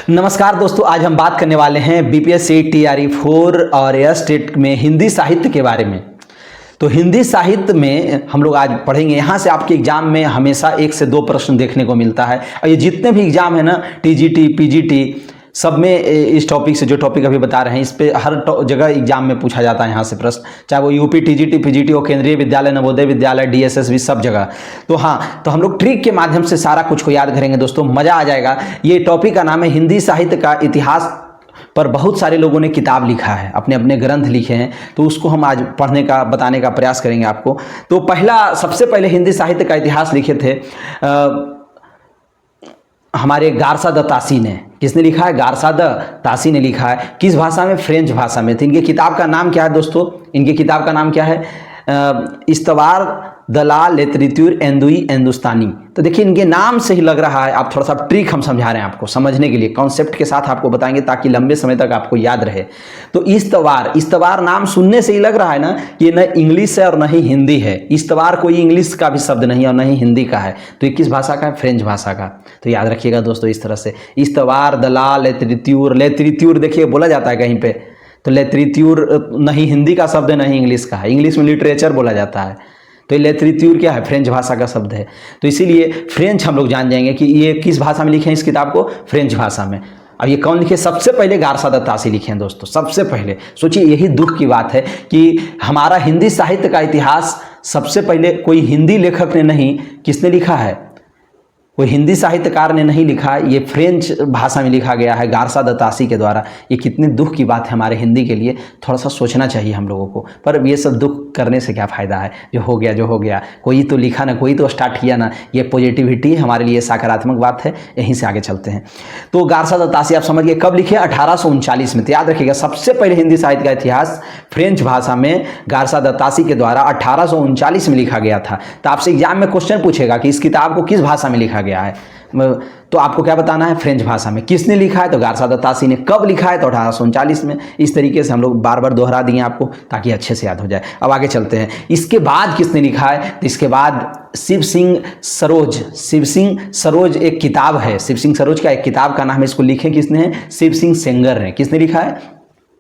नमस्कार दोस्तों, आज हम बात करने वाले हैं बीपीएससी टीआरई 4 और एयर टेट में हिंदी साहित्य के बारे में। तो हिंदी साहित्य में हम लोग आज पढ़ेंगे। यहाँ से आपके एग्जाम में हमेशा 1 से 2 प्रश्न देखने को मिलता है और ये जितने भी एग्जाम है ना, टीजीटी पीजीटी, सब में इस टॉपिक से, जो टॉपिक अभी बता रहे हैं, इस पे हर जगह एग्जाम में पूछा जाता है यहाँ से प्रश्न, चाहे वो यूपी टीजीटी पीजीटी हो, केंद्रीय विद्यालय, नवोदय विद्यालय, डीएसएसबी, सब जगह। तो हाँ, तो हम लोग ट्रिक के माध्यम से सारा कुछ को याद करेंगे दोस्तों, मज़ा आ जाएगा। ये टॉपिक का नाम है हिंदी साहित्य का इतिहास। पर बहुत सारे लोगों ने किताब लिखा है, अपने अपने ग्रंथ लिखे हैं, तो उसको हम आज पढ़ने का, बताने का प्रयास करेंगे आपको। तो सबसे पहले हिंदी साहित्य का इतिहास लिखे थे हमारे गारसाद तासी ने। किसने लिखा है? गारसाद तासी ने लिखा है। किस भाषा में? फ्रेंच भाषा में। तो इनके किताब का नाम क्या है दोस्तों? इनकी किताब का नाम क्या है? इस्तवार दलाल लिटरेचर एंदुई हिंदुस्तानी। तो देखिए, इनके नाम से ही लग रहा है, आप थोड़ा सा ट्रिक हम समझा रहे हैं आपको समझने के लिए, कॉन्सेप्ट के साथ आपको बताएंगे ताकि लंबे समय तक आपको याद रहे। तो इस्तवार नाम सुनने से ही लग रहा है ना कि न इंग्लिश है और न ही हिंदी है। इस्तवार कोई इंग्लिश का भी शब्द नहीं और न ही हिंदी का है। तो ये किस भाषा का है? फ्रेंच भाषा का। तो याद रखिएगा दोस्तों इस तरह से, इस्तवार दलाल लिटरेचर देखिए बोला जाता है कहीं पे, तो लिटरेचर नहीं हिंदी का शब्द है, नहीं इंग्लिश का है। इंग्लिश में लिटरेचर बोला जाता है, तो लिटरेचर क्या है? फ्रेंच भाषा का शब्द है। तो इसीलिए फ्रेंच हम लोग जान जाएंगे कि ये किस भाषा में लिखे हैं इस किताब को? फ्रेंच भाषा में। अब ये कौन लिखे? सबसे पहले गारसाद तासी लिखे हैं दोस्तों, सबसे पहले। सोचिए, यही दुख की बात है कि हमारा हिंदी साहित्य का इतिहास सबसे पहले कोई हिंदी लेखक ने नहीं, किसने लिखा है? कोई हिंदी साहित्यकार ने नहीं लिखा, ये फ्रेंच भाषा में लिखा गया है गारसाद तासी के द्वारा। ये कितनी दुख की बात है हमारे हिंदी के लिए, थोड़ा सा सोचना चाहिए हम लोगों को। पर ये सब दुख करने से क्या फ़ायदा है? जो हो गया, कोई तो लिखा ना, कोई तो स्टार्ट किया ना। ये पॉजिटिविटी हमारे लिए सकारात्मक बात है। यहीं से आगे चलते हैं। तो गारसाद तासी आप समझ गए कब लिखे? 1839 में। तो याद रखिएगा, सबसे पहले हिंदी साहित्य का इतिहास फ्रेंच भाषा में गारसाद तासी के द्वारा 1839 में लिखा गया था। तो आपसे एग्जाम में क्वेश्चन पूछेगा कि इस किताब को किस भाषा में लिखा गया है, तो आपको क्या बताना है? फ्रेंच भाषा में। किसने लिखा है? तो गारसाद तासी ने। कब लिखा है? तो 1839 में। इस तरीके से हम लोग बार बार दोहरा दिए आपको ताकि अच्छे से याद हो जाए। अब आगे चलते हैं। इसके बाद किसने लिखा है? तो इसके बाद शिव सिंह सरोज एक किताब है। शिव सिंह सरोज का एक किताब का नाम है, इसको लिखे किसने है? शिव सिंह सेंगर ने। किसने लिखा है?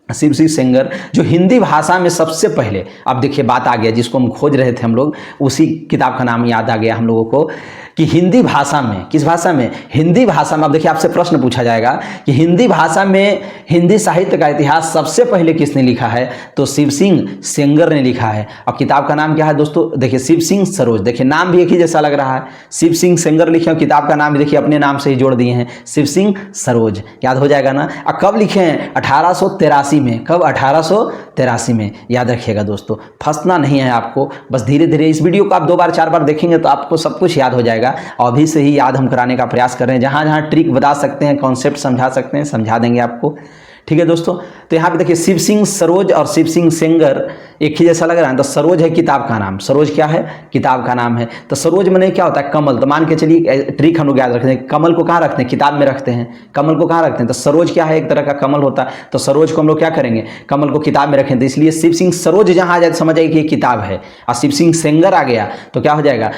शिव सिंह सेंगर, जो हिंदी भाषा में सबसे पहले, अब देखिए बात आ गया जिसको हम खोज रहे थे हम लोग, उसी किताब का नाम याद आ गया हम लोगों को कि हिंदी भाषा में, किस भाषा में? हिंदी भाषा में। अब देखिए, आपसे प्रश्न पूछा जाएगा कि हिंदी भाषा में हिंदी साहित्य का इतिहास सबसे पहले किसने लिखा है? तो शिव सिंह सेंगर ने लिखा है। और किताब का नाम क्या है दोस्तों? देखिए, शिव सिंह सरोज। देखिए, नाम भी एक ही जैसा लग रहा है, शिव सिंह सेंगर लिखे और किताब का नाम भी देखिए अपने नाम से ही जोड़ दिए हैं, शिव सिंह सरोज। याद हो जाएगा ना। और कब लिखे हैं? 1883 में। कब? 1883 में। याद रखिएगा दोस्तों, फंसना नहीं है आपको, बस धीरे धीरे इस वीडियो को आप 2 बार 4 बार देखेंगे तो आपको सब कुछ याद हो जाएगा। अभी से ही याद हम कराने का प्रयास कर रहे हैं। जहां जहां ट्रिक बता सकते हैं, कॉन्सेप्ट समझा सकते हैं, समझा देंगे आपको। ठीक है दोस्तों। तो यहाँ पे देखिए, शिव सिंह सरोज और शिव सिंह सेंगर एक ही जैसा लग रहा है। तो सरोज है किताब का नाम। सरोज क्या है? किताब का नाम है। तो सरोज में क्या होता है? कमल। तो मान के चलिए, ट्रिक हम लोग याद रखते हैं, कमल को कहाँ रखते हैं? किताब में रखते हैं। कमल को कहाँ रखते हैं? तो सरोज क्या है? एक तरह का कमल होता है। तो सरोज को हम लोग क्या करेंगे? कमल को किताब में रखें। तो इसलिए शिव सिंह सरोज जहाँ आ जाए समझ आइए कि ये किताब है। और शिव सिंह सेंगर आ गया तो क्या हो जाएगा?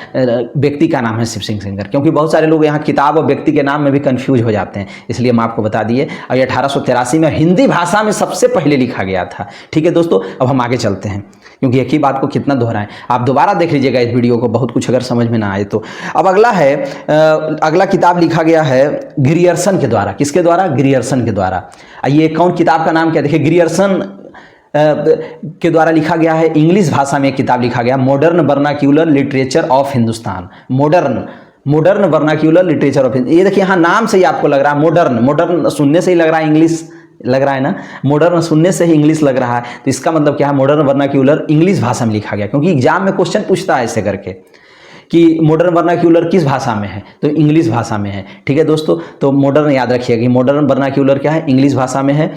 व्यक्ति का नाम है शिव सिंह सेंगर। क्योंकि बहुत सारे लोग यहाँ किताब और व्यक्ति के नाम में भी कन्फ्यूज हो जाते हैं, इसलिए हम आपको बता दिए। और 1883 में हिंदी भाषा में सबसे पहले लिखा गया था। ठीक है दोस्तों। अब हम आगे चलते हैं, क्योंकि एक ही बात को कितना दोहराएं। आप दोबारा देख लीजिएगा इस वीडियो को, बहुत कुछ अगर समझ में ना आए तो। अब अगला है, अगला किताब लिखा गया है ग्रियर्सन के द्वारा। किसके द्वारा? ग्रियर्सन के द्वारा। ये कौन किताब का नाम क्या? देखिए, ग्रियर्सन के द्वारा लिखा गया है। इंग्लिश भाषा में एक किताब लिखा गया, modern vernacular literature of Hindustan. Modern vernacular literature of. ये देखिए, यहाँ नाम से ही आपको लग रहा है मॉडर्न सुनने से ही लग रहा है इंग्लिश लग रहा है ना। मॉडर्न सुनने से ही इंग्लिश लग रहा है, तो इसका मतलब क्या है? मॉडर्न वर्नाक्यूलर इंग्लिश भाषा में लिखा गया। क्योंकि एग्जाम में क्वेश्चन पूछता है ऐसे करके कि मॉडर्न वर्नाक्यूलर किस भाषा में है? तो इंग्लिश भाषा में है। ठीक है दोस्तों। तो मॉडर्न याद रखिएगा कि मॉडर्न वर्नाक्यूलर क्या है? इंग्लिश भाषा में है।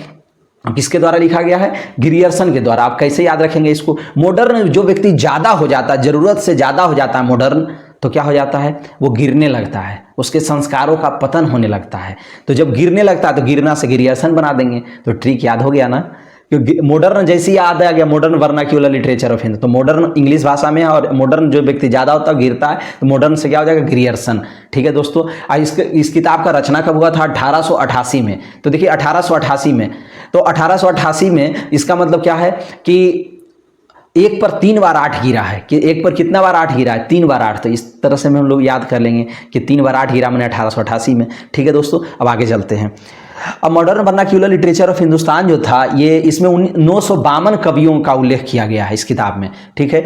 किसके द्वारा लिखा गया है? ग्रियर्सन के द्वारा। आप कैसे याद रखेंगे इसको? मॉडर्न, जो व्यक्ति ज़्यादा हो जाता है, ज़रूरत से ज़्यादा हो जाता है मॉडर्न, तो क्या हो जाता है? वो गिरने लगता है, उसके संस्कारों का पतन होने लगता है। तो जब गिरने लगता है तो गिरना से ग्रियर्सन बना देंगे। तो ट्रिक याद हो गया ना। क्योंकि मॉडर्न जैसे ही याद आ गया modern vernacular literature of Hindi, तो मॉडर्न इंग्लिश भाषा में है और मॉडर्न जो व्यक्ति ज़्यादा होता है गिरता है, तो मॉडर्न से क्या हो जाएगा, ग्रियर्सन। ठीक है दोस्तों, इस किताब का रचना कब हुआ था, 1888 में। तो देखिए 1888 में, तो 1888 में इसका मतलब क्या है कि 1 पर 3 बार 8 गिरा है, कि 1 पर कितना बार 8 गिरा है, 3 बार 8। तो इस तरह से हम लोग याद कर लेंगे कि 3 बार 8 गिरा मैंने 1888 में। ठीक है दोस्तों, अब आगे चलते हैं। अब modern vernacular literature of Hindustan जो था, ये इसमें 952 कवियों का उल्लेख किया गया है इस किताब में। ठीक है,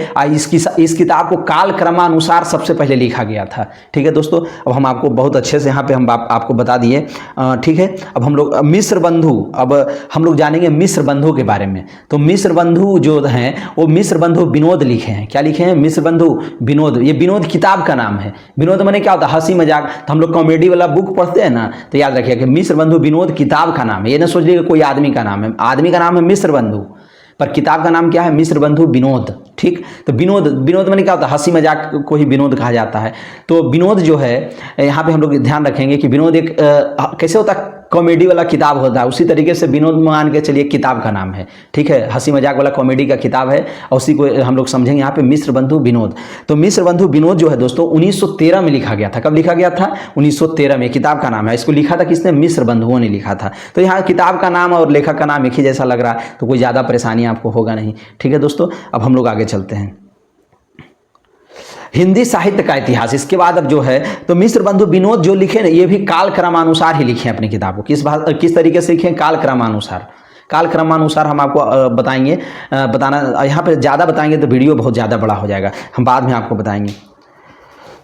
इस किताब को काल क्रमानुसार सबसे पहले लिखा गया था। ठीक है दोस्तों, अब हम आपको बहुत अच्छे से यहाँ पे हम आपको बता दिए। ठीक है, अब हम लोग मिस्र बंधु, अब हम लोग जानेंगे मिस्र बंधु के बारे में। तो मिस्र बंधु जो हैं वो मिस्र बंधु विनोद लिखे हैं। क्या लिखे हैं, मिस्र बंधु विनोद। ये विनोद किताब का नाम है। विनोद माने क्या होता है, हंसी मजाक। तो हम लोग कॉमेडी वाला बुक पढ़ते हैं ना, तो याद रखिए कि मिस्र बंधु विनोद किताब का नाम है। ये ना सोच लीजिए कोई आदमी का नाम है, आदमी का नाम है मिस्र बंधु, पर किताब का नाम क्या है, मिस्र बंधु विनोद। ठीक, तो विनोद माने क्या होता है, हंसी मजाक को ही विनोद कहा जाता है। तो विनोद जो है, यहाँ पे हम लोग ध्यान रखेंगे कि विनोद एक कैसे होता है, कॉमेडी वाला किताब होता है, उसी तरीके से विनोद मान के चलिए किताब का नाम है। ठीक है, हंसी मजाक वाला कॉमेडी का किताब है, और उसी को हम लोग समझेंगे यहाँ पे मिस्र बंधु विनोद। तो मिस्र बंधु विनोद जो है दोस्तों 1913 में लिखा गया था। कब लिखा गया था, 1913 में। किताब का नाम है, इसको लिखा था किसने, मिस्र बंधुओं ने लिखा था। तो यहाँ किताब का नाम और लेखक का नाम एक ही जैसा लग रहा है, तो कोई ज़्यादा परेशानी आपको होगा नहीं। ठीक है दोस्तों, अब हम लोग आगे चलते हैं। हिंदी साहित्य का इतिहास, इसके बाद अब जो है, तो मिस्र बंधु विनोद जो लिखे ना, ये भी काल क्रमानुसार ही लिखे हैं अपनी किताब को। किस तरीके से लिखे हैं, काल क्रमानुसार। काल क्रमानुसार हम आपको बताएंगे, बताना यहाँ पे ज़्यादा बताएंगे तो वीडियो बहुत ज़्यादा बड़ा हो जाएगा, हम बाद में आपको बताएंगे।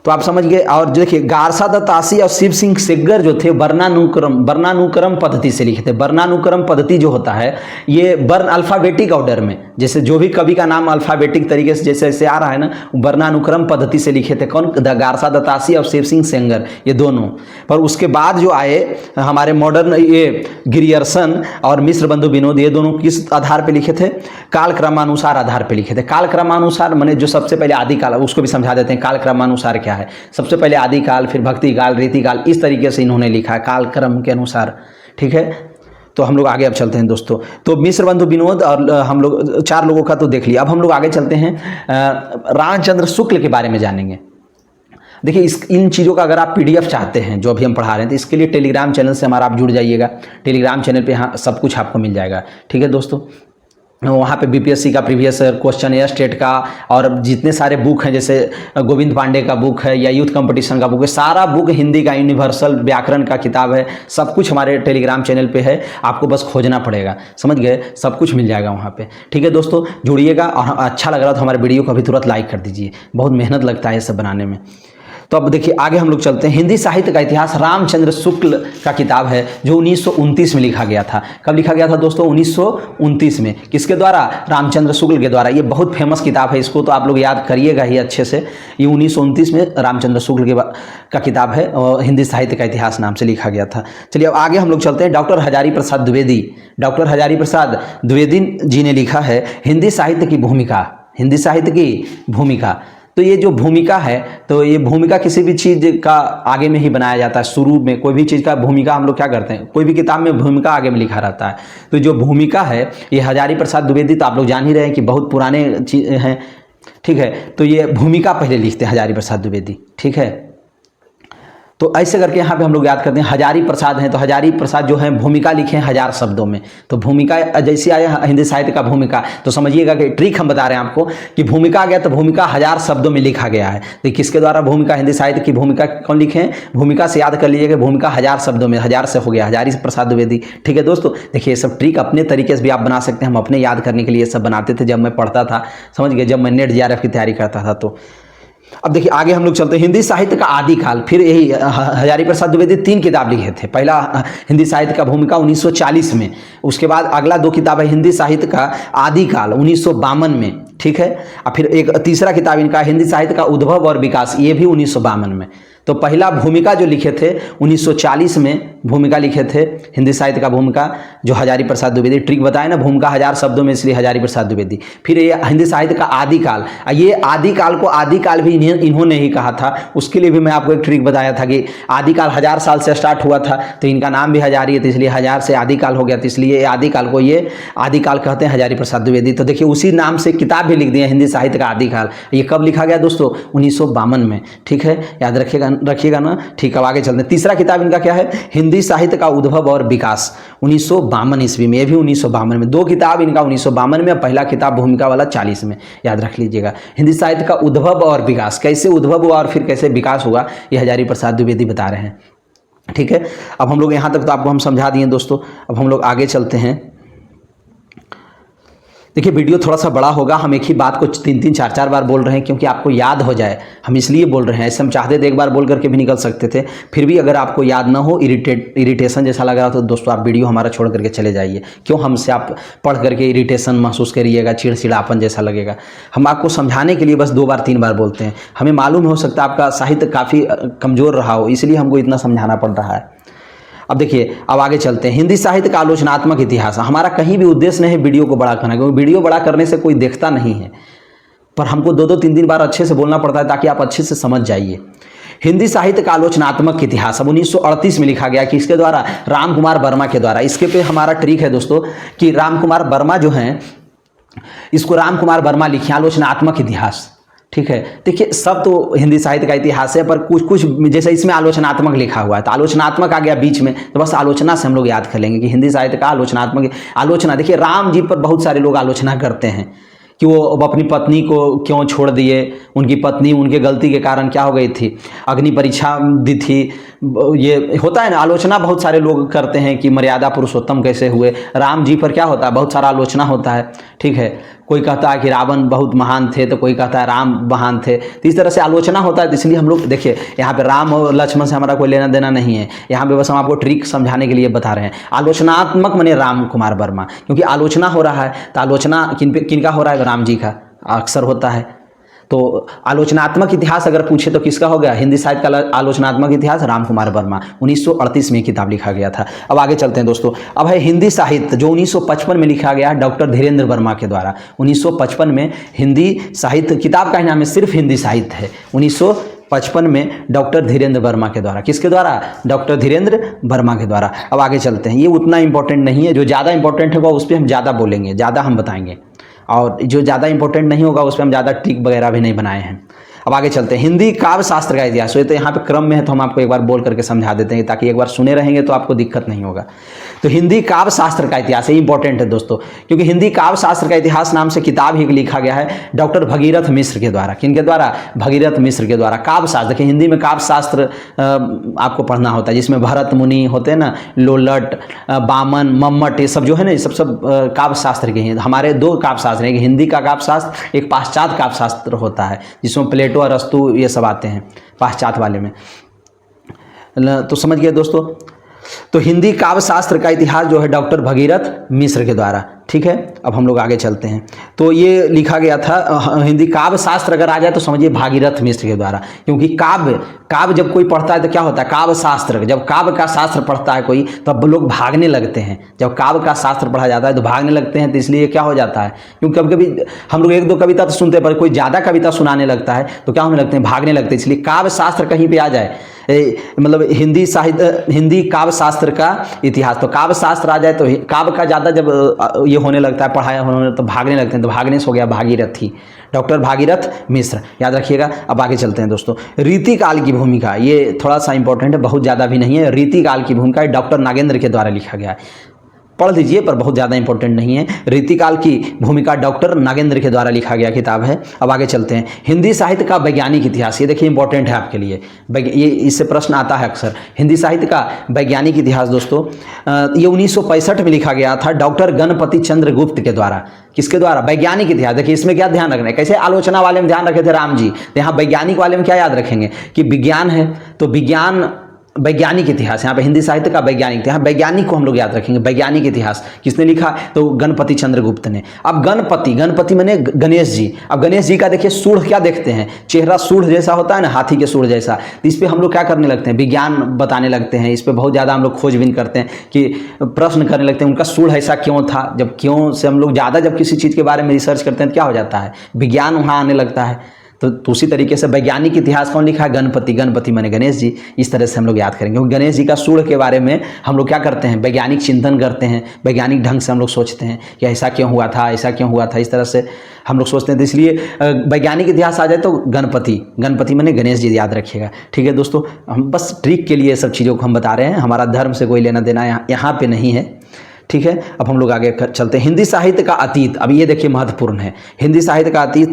तो आप समझ गए। और देखिए गारसा दत्तासी और शिव सिंह सेग्गर जो थे वर्णानुक्रम पद्धति से लिखे थे। वर्णानुक्रम पद्धति जो होता है, ये वर्ण अल्फाबेटिक ऑर्डर में, जैसे जो भी कवि का नाम अल्फाबेटिक तरीके से जैसे आ रहा है ना, वर्णानुक्रम पद्धति से लिखे थे। कौन, गारसा दत्तासी और शिव सिंह सेंगर, ये दोनों। पर उसके बाद जो आए हमारे मॉडर्न, ये ग्रियर्सन और मिस्र बंधु विनोद, ये दोनों किस आधार पर लिखे थे, काल क्रमानुसार आधार पर लिखे थे। काल क्रमानुसार माने जो सबसे पहले आदिकाल, उसको भी समझा देते हैं। काल क्रमानुसार क्या है, सबसे पहले आदि काल, फिर भक्ति काल, रीति काल, इस तरीके से इन्होंने लिखा है काल क्रम के अनुसार। ठीक है, तो हम लोग आगे अब चलते हैं दोस्तों। तो मिस्र बंधु विनोद और हम लोग 4 लोगों का तो देख लिया। अब हम लोग आगे चलते हैं, रामचंद्र शुक्ल के बारे में जानेंगे। देखिए इन चीज़ों का अगर आप PDF चाहते हैं जो अभी हम पढ़ा रहे हैं, तो इसके लिए टेलीग्राम चैनल से हमारा आप जुड़ जाइएगा। टेलीग्राम चैनल पे हाँ सब कुछ आपको मिल जाएगा। ठीक है दोस्तों, वहाँ पे BPSC का प्रीवियस क्वेश्चन या स्टेट का, और जितने सारे बुक हैं, जैसे गोविंद पांडे का बुक है या यूथ कंपटीशन का बुक है, सारा बुक हिंदी का, यूनिवर्सल व्याकरण का किताब है, सब कुछ हमारे टेलीग्राम चैनल पे है। आपको बस खोजना पड़ेगा, समझ गए, सब कुछ मिल जाएगा वहाँ पे। ठीक है दोस्तों, जुड़िएगा, और अच्छा लग रहा तो हमारे वीडियो को अभी तुरंत लाइक कर दीजिए, बहुत मेहनत लगता है ये सब बनाने में। तो अब देखिए आगे हम लोग चलते हैं। हिंदी साहित्य का इतिहास रामचंद्र शुक्ल का किताब है, जो 1929 में लिखा गया था। कब लिखा गया था दोस्तों, 1929 में। किसके द्वारा, रामचंद्र शुक्ल के द्वारा। ये बहुत फेमस किताब है, इसको तो आप लोग याद करिएगा ही अच्छे से। ये 1929 में रामचंद्र शुक्ल का किताब है, और हिंदी साहित्य का इतिहास नाम से लिखा गया था। चलिए अब आगे हम लोग चलते हैं। डॉक्टर हजारी प्रसाद द्विवेदी, डॉक्टर हजारी प्रसाद द्विवेदी जी ने लिखा है हिंदी साहित्य की भूमिका। हिंदी साहित्य की भूमिका, तो ये जो भूमिका है, तो ये भूमिका किसी भी चीज़ का आगे में ही बनाया जाता है। शुरू में कोई भी चीज़ का भूमिका हम लोग क्या करते हैं, कोई भी किताब में भूमिका आगे में लिखा रहता है। तो जो भूमिका है, ये हजारी प्रसाद द्विवेदी, तो आप लोग जान ही रहे हैं कि बहुत पुराने चीज़ हैं। ठीक है, तो ये भूमिका पहले लिखते हैं हजारी प्रसाद द्विवेदी। ठीक है, तो ऐसे करके यहाँ पे हम लोग याद करते हैं। हजारी प्रसाद हैं, तो हजारी प्रसाद जो है भूमिका लिखे हैं 1000 शब्दों में। तो भूमिका जैसे आया हिंदी साहित्य का भूमिका, तो समझिएगा कि ट्रिक हम बता रहे हैं आपको कि भूमिका आ गया तो भूमिका 1000 शब्दों में लिखा गया है। तो किसके द्वारा भूमिका, हिंदी साहित्य की भूमिका कौन लिखे हैं, भूमिका से याद कर लीजिएगा, भूमिका 1000 शब्दों में, 1000 से हो गया, हजारी प्रसाद द्विवेदी। ठीक है दोस्तों, देखिए ये सब ट्रिक अपने तरीके से भी आप बना सकते हैं। हम अपने याद करने के लिए सब बनाते थे जब मैं पढ़ता था, समझ गए, जब मैं नेट JRF की तैयारी करता था। तो अब देखिए आगे हम लोग चलते हैं। हिंदी साहित्य का आदिकाल, फिर यही हजारी प्रसाद द्विवेदी 3 किताब लिखे थे। पहला हिंदी साहित्य का भूमिका 1940 में, उसके बाद अगला 2 किताब है हिंदी साहित्य का आदिकाल 1952 में। ठीक है, और फिर एक तीसरा किताब इनका हिंदी साहित्य का उद्भव और विकास, ये भी 1952 में। तो पहला भूमिका जो लिखे थे 1940 में भूमिका लिखे थे, हिंदी साहित्य का भूमिका, जो हजारी प्रसाद द्विवेदी। ट्रिक बताए ना, भूमिका 1000 शब्दों में, इसलिए हजारी प्रसाद द्विवेदी। फिर ये हिंदी साहित्य का आदिकाल, ये आदिकाल को आदिकाल भी इन्होंने ही कहा था, उसके लिए भी मैं आपको एक ट्रिक बताया था कि आदिकाल 1000 साल से स्टार्ट हुआ था, तो इनका नाम भी हजारी है, तो इसलिए 1000 से आदिकाल हो गया, तो इसलिए आदिकाल को ये आदिकाल कहते हैं, हजारी प्रसाद द्विवेदी। तो देखिए उसी नाम से किताब भी लिख दी है, हिंदी साहित्य का आदिकाल। ये कब लिखा गया दोस्तों? 1952 में। ठीक है, याद रखिएगा ना। ठीक, अब आगे चलते हैं। तीसरा किताब इनका क्या है? हिंदी साहित्य का उद्भव और विकास, 1952 ईस्वी में। ये भी 1952 में। दो किताब इनका 1952 में, पहला किताब भूमिका वाला 40 में, याद रख लीजिएगा। हिंदी साहित्य का उद्भव और विकास, कैसे उद्भव हुआ और फिर कैसे विकास हुआ, ये हजारी प्रसाद द्विवेदी बता रहे हैं। ठीक है, अब हम लोग यहाँ तक तो आपको हम समझा दिए दोस्तों। अब हम लोग आगे चलते हैं। देखिए वीडियो थोड़ा सा बड़ा होगा, हम एक ही बात को 3-3, 4-4 बार बोल रहे हैं क्योंकि आपको याद हो जाए, हम इसलिए बोल रहे हैं। ऐसे हम चाहते थे एक बार बोल करके भी निकल सकते थे, फिर भी अगर आपको याद ना हो, इरिटेशन जैसा लग रहा तो दोस्तों आप वीडियो हमारा छोड़ करके चले जाइए। क्यों हमसे आप पढ़ करके इरिटेशन महसूस करिएगा, चिड़चिड़ापन जैसा लगेगा। हम आपको समझाने के लिए बस 2 बार 3 बार बोलते हैं। हमें मालूम हो सकता है आपका साहित्य काफ़ी कमज़ोर रहा हो, इसलिए हमको इतना समझाना पड़ रहा है। अब देखिए, अब आगे चलते हैं। हिंदी साहित्य का आलोचनात्मक इतिहास। हमारा कहीं भी उद्देश्य नहीं है वीडियो को बड़ा करना, क्योंकि वीडियो बड़ा करने से कोई देखता नहीं है, पर हमको 2-2, 3-3 बार अच्छे से बोलना पड़ता है ताकि आप अच्छे से समझ जाइए। हिंदी साहित्य का आलोचनात्मक इतिहास अब 1938 में लिखा गया, किसके द्वारा? राम कुमार वर्मा के द्वारा। इसके पे हमारा ट्रिक है दोस्तों कि राम कुमार वर्मा जो हैं, इसको राम कुमार वर्मा लिखे आलोचनात्मक इतिहास। ठीक है, देखिए सब तो हिंदी साहित्य का इतिहास है, पर कुछ कुछ जैसे इसमें आलोचनात्मक लिखा हुआ है, तो आलोचनात्मक आ गया बीच में, तो बस आलोचना से हम लोग याद कर लेंगे कि हिंदी साहित्य का आलोचनात्मक। आलोचना, देखिए राम जी पर बहुत सारे लोग आलोचना करते हैं कि वो अपनी पत्नी को क्यों छोड़ दिए, उनकी पत्नी उनके गलती के कारण क्या हो गई थी, अग्नि परीक्षा दी थी। ये होता है ना, आलोचना बहुत सारे लोग करते हैं कि मर्यादा पुरुषोत्तम कैसे हुए। राम जी पर क्या होता है? बहुत सारा आलोचना होता है। ठीक है, कोई कहता है कि रावण बहुत महान थे, तो कोई कहता है राम महान थे, तो इस तरह से आलोचना होता है। तो इसलिए हम लोग देखिए यहाँ पे राम और लक्ष्मण से हमारा कोई लेना देना नहीं है, यहाँ पे बस हम आपको ट्रिक समझाने के लिए बता रहे हैं। आलोचनात्मक माने राम कुमार वर्मा, क्योंकि आलोचना हो रहा है, तो आलोचना किनका हो रहा है? राम जी का अक्सर होता है। तो आलोचनात्मक इतिहास अगर पूछे तो किसका हो गया? हिंदी साहित्य का आलोचनात्मक इतिहास राम कुमार वर्मा, 1938 में किताब लिखा गया था। अब आगे चलते हैं दोस्तों। अब है हिंदी साहित्य, जो 1955 में लिखा गया डॉक्टर धीरेन्द्र वर्मा के द्वारा। 1955 में हिंदी साहित्य, किताब का ही नाम है सिर्फ हिंदी साहित्य है, 1955 में डॉक्टर धीरेन्द्र वर्मा के द्वारा। किसके द्वारा? डॉक्टर धीरेन्द्र वर्मा के द्वारा। अब आगे चलते हैं। ये उतना इंपॉर्टेंट नहीं है, जो ज़्यादा इंपॉर्टेंट होगा उस पर हम ज़्यादा बोलेंगे, ज़्यादा हम बताएंगे, और जो ज़्यादा इंपॉर्टेंट नहीं होगा उस पर हम ज़्यादा ट्रिक वगैरह भी नहीं बनाए हैं। अब आगे चलते हैं। हिंदी काव्य शास्त्र का इतिहास। तो यहाँ पे क्रम में है, तो हम आपको एक बार बोल करके समझा देते हैं ताकि एक बार सुने रहेंगे तो आपको दिक्कत नहीं होगा। तो हिंदी काव्य शास्त्र का इतिहास, ये इंपॉर्टेंट है दोस्तों, क्योंकि हिंदी काव्य शास्त्र का इतिहास नाम से किताब ही लिखा गया है डॉक्टर भगीरथ मिश्र के द्वारा। किनके द्वारा? भगीरथ मिश्र के द्वारा। काव्य शास्त्र, देखिए हिंदी में काव्य शास्त्र आपको पढ़ना होता है, जिसमें भरत मुनि होते हैं ना, लोलट, बामन, मम्मट, ये सब जो है ना, ये सब काव्य शास्त्र के हैं। हमारे 2 काव्य शास्त्र हैं, एक हिंदी का काव्य शास्त्र, एक पाश्चात्य काव्य शास्त्र होता है, जिसमें प्लेटो, अरस्तु ये सब आते हैं पाश्चात्य वाले में। तो समझ गए दोस्तों। तो हिंदी काव्य शास्त्र का इतिहास जो है डॉक्टर भगीरथ मिश्र के द्वारा। ठीक है, अब हम लोग आगे चलते हैं। तो ये लिखा गया था, हिंदी काव्य शास्त्र अगर आ जाए तो समझिए भागीरथ मिश्र के द्वारा, क्योंकि काव्य जब कोई पढ़ता है तो क्या होता है? काव्य शास्त्र, जब काव्य का शास्त्र पढ़ता है कोई, तब लोग भागने लगते हैं। जब काव्य का शास्त्र पढ़ा जाता है तो भागने लगते हैं, तो इसलिए क्या हो जाता है? क्योंकि कभी कभी हम लोग 1-2 कविता तो सुनते हैं, पर कोई ज़्यादा कविता सुनाने लगता है तो क्या होने लगते हैं? भागने लगते हैं। इसलिए काव्य शास्त्र कहीं पर आ जाए, मतलब हिंदी साहित्य, हिंदी काव्य शास्त्र का इतिहास, तो काव्य शास्त्र आ जाए तो काव्य का ज़्यादा जब ये होने लगता है, पढ़ाया होने, तो भागने लगते हैं, तो भागने से हो गया भागीरथी, डॉक्टर भागीरथ मिश्र, याद रखिएगा। अब आगे चलते हैं दोस्तों। रीतिकाल की भूमिका, ये थोड़ा सा इंपॉर्टेंट है, बहुत ज़्यादा भी नहीं है। रीतिकाल की भूमिका डॉक्टर नागेंद्र के द्वारा लिखा गया है, पढ़ लीजिए, पर बहुत ज़्यादा इंपॉर्टेंट नहीं है। रीतिकाल की भूमिका डॉक्टर नागेंद्र के द्वारा लिखा गया किताब है। अब आगे चलते हैं। हिंदी साहित्य का वैज्ञानिक इतिहास, ये देखिए इंपॉर्टेंट है आपके लिए, ये इससे प्रश्न आता है अक्सर। हिंदी साहित्य का वैज्ञानिक इतिहास दोस्तों, ये 1965 में लिखा गया था डॉक्टर गणपति चंद्र गुप्त के द्वारा। किसके द्वारा? वैज्ञानिक इतिहास। देखिए इसमें क्या ध्यान रखना है, कैसे आलोचना वाले में ध्यान रखे थे राम जी, तो यहाँ वैज्ञानिक वाले में क्या याद रखेंगे कि विज्ञान है, तो विज्ञान वैज्ञानिक इतिहास, यहाँ पे हिंदी साहित्य का वैज्ञानिक, यहाँ वैज्ञानिक को हम लोग याद रखेंगे। वैज्ञानिक इतिहास किसने लिखा? तो गणपति चंद्रगुप्त ने। अब गणपति माने गणेश जी। अब गणेश जी का देखिए सूढ़ क्या देखते हैं, चेहरा सूढ़ जैसा होता है ना, हाथी के सूढ़ जैसा। तो इस पर हम लोग क्या करने लगते हैं, विज्ञान बताने लगते हैं, इस पर बहुत ज़्यादा हम लोग खोजबीन करते हैं कि प्रश्न करने लगते हैं उनका सूढ़ ऐसा क्यों था। जब क्यों से हम लोग ज़्यादा जब किसी चीज़ के बारे में रिसर्च करते हैं तो क्या हो जाता है, विज्ञान वहाँ आने लगता है। तो उसी तरीके से वैज्ञानिक इतिहास कौन लिखा है? गणपति माने गणेश जी। इस तरह से हम लोग याद करेंगे, क्योंकि गणेश जी का सूढ़ के बारे में हम लोग क्या करते हैं, वैज्ञानिक चिंतन करते हैं, वैज्ञानिक ढंग से हम लोग सोचते हैं कि ऐसा क्यों हुआ था, ऐसा क्यों हुआ था, इस तरह से हम लोग सोचते हैं। तो इसलिए वैज्ञानिक इतिहास आ जाए तो गणपति माने गणेश जी याद रखिएगा। ठीक है दोस्तों, हम बस ट्रिक के लिए सब चीज़ों को हम बता रहे हैं, हमारा धर्म से कोई लेना देना यहाँ पे नहीं है। ठीक है, अब हम लोग आगे चलते हैं। हिंदी साहित्य का अतीत, अब ये देखिए महत्वपूर्ण है। हिंदी साहित्य का अतीत